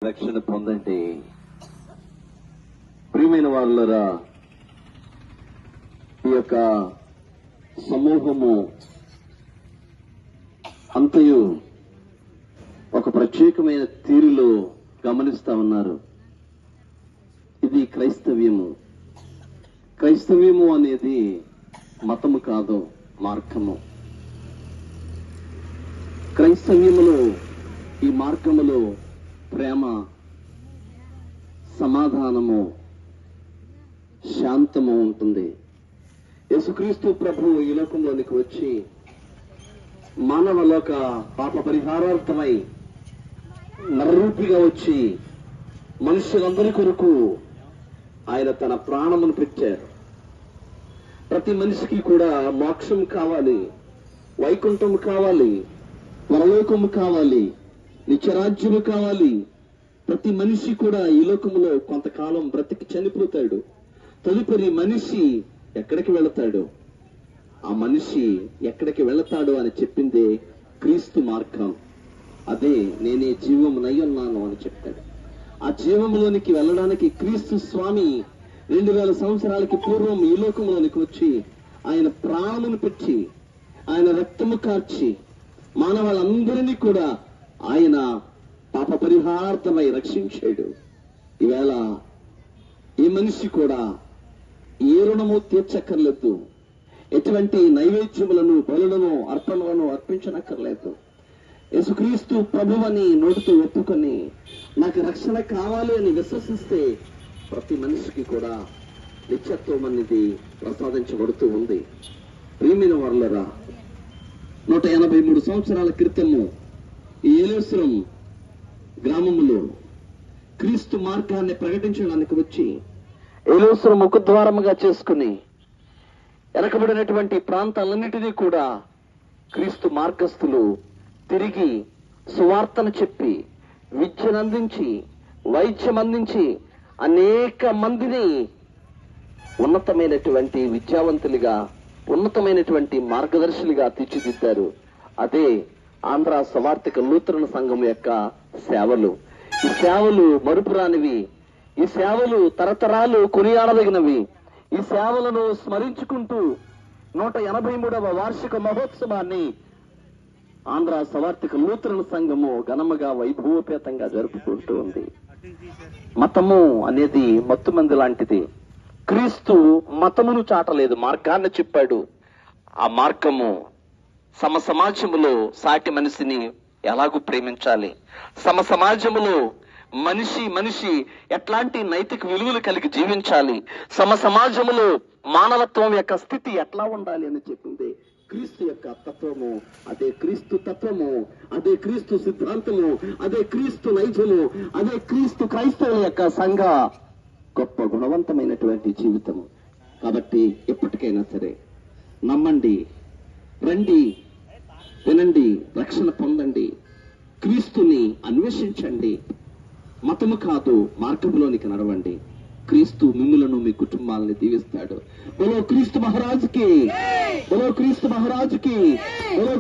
రక్షణ పొందండి. ప్రియమైన వాళ్ళరా, ఈ యొక్క సమూహము అంతయు ఒక ప్రత్యేకమైన తీరులో గమనిస్తా ఉన్నారు. ఇది క్రైస్తవ్యము. క్రైస్తవ్యము అనేది మతము కాదు, మార్గము. క్రైస్తవ్యములో, ఈ మార్గములో ప్రేమ, సమాధానము, శాంతము ఉంటుంది. యేసుక్రీస్తు ప్రభువు ఈ లోకంలోనికి వచ్చి మానవలోక పాప పరిహారార్థమై నరరూపిగా వచ్చి మనుషులందరి కొరకు ఆయన తన ప్రాణమును పెట్టారు. ప్రతి మనిషికి కూడా మోక్షం కావాలి, వైకుంఠం కావాలి, పరలోకము కావాలి, నిత్యరాజ్యము కావాలి. ప్రతి మనిషి కూడా ఈ లోకములో కొంతకాలం బ్రతికి చనిపోతాడు. తదుపరి మనిషి ఎక్కడికి వెళతాడు? ఆ మనిషి ఎక్కడికి వెళతాడు అని చెప్పిందే క్రీస్తు మార్గం. అదే నేనే జీవమునై ఉన్నాను అని చెప్పాడు. ఆ జీవములోనికి వెళ్ళడానికి క్రీస్తు స్వామి 2000 సంవత్సరాలకి పూర్వం ఈ లోకంలోనికి వచ్చి ఆయన ప్రాణమును పెట్టి, ఆయన రక్తము కార్చి మానవాళ్ళందరినీ కూడా ఆయన పాప పరిహారార్థమై రక్షించాడు. ఈవేళ ఈ మనిషి కూడా ఏ రుణము తీర్చక్కర్లేదు, ఎటువంటి నైవేద్యములను, బలులను, అర్పణలను అర్పించనక్కర్లేదు. యేసుక్రీస్తు ప్రభువని నోటితో ఒప్పుకొని నాకు రక్షణ కావాలి అని విశ్వసిస్తే ప్రతి మనిషికి కూడా నిత్యత్వం అనేది ప్రసాదించబడుతూ ఉంది. ప్రియమైన వారలారా, 183 సంవత్సరాల క్రితము ఈ ఏలేశ్వరం గ్రామములో క్రీస్తు మార్గాన్ని ప్రకటించడానికి వచ్చి ఏలేశ్వరం ముఖద్వారముగా చేసుకుని వెనకబడినటువంటి ప్రాంతాలన్నిటినీ కూడా క్రీస్తు మార్గస్థులు తిరిగి సువార్తను చెప్పి, విద్యనందించి, వైద్యం అందించి అనేక మందిని ఉన్నతమైనటువంటి విద్యావంతులుగా, ఉన్నతమైనటువంటి మార్గదర్శులుగా తీర్చిదిద్దారు. అదే ఆంధ్ర సవార్థిక లూథరన్ సంఘం యొక్క సేవలు. ఈ సేవలు మరుపురానివి. ఈ సేవలు తరతరాలు కొనియాడదగినవి. ఈ సేవలను స్మరించుకుంటూ 183వ వార్షిక మహోత్సవాన్ని ఆంధ్ర సవార్థిక లూథరన్ సంఘము ఘనముగా వైభవోపేతంగా జరుపుకుంటూ ఉంది. మతము అనేది మత్తుమంది లాంటిది. క్రీస్తు మతమును చాటలేదు, మార్గాన్ని చెప్పాడు. ఆ మార్గము సమాజములో సాటి మనిషిని ఎలాగూ ప్రేమించాలి, సమాజములో మనిషి ఎట్లాంటి నైతిక విలువలు కలిగి జీవించాలి, సమాజములో మానవత్వం యొక్క స్థితి ఎట్లా ఉండాలి అని చెప్పింది క్రీస్తు యొక్క తత్వము. అదే క్రీస్తు తత్వము, అదే క్రీస్తు సిద్ధాంతము, అదే క్రీస్తు నైజము, అదే క్రీస్తు క్రైస్తవుల యొక్క సంఘ గొప్ప గుణవంతమైనటువంటి జీవితము. కాబట్టి ఎప్పటికైనా సరే నమ్మండి, రండి, వినండి, రక్షణ పొందండి, క్రీస్తుని అన్వేషించండి. మతము కాదు, మార్గంలోనికి నడవండి. క్రీస్తు మిమ్ములను, మీ కుటుంబాలని దీవిస్తాడు. బలో క్రీస్తు మహారాజుకి, బలో క్రీస్తు మహారాజుకి, బలో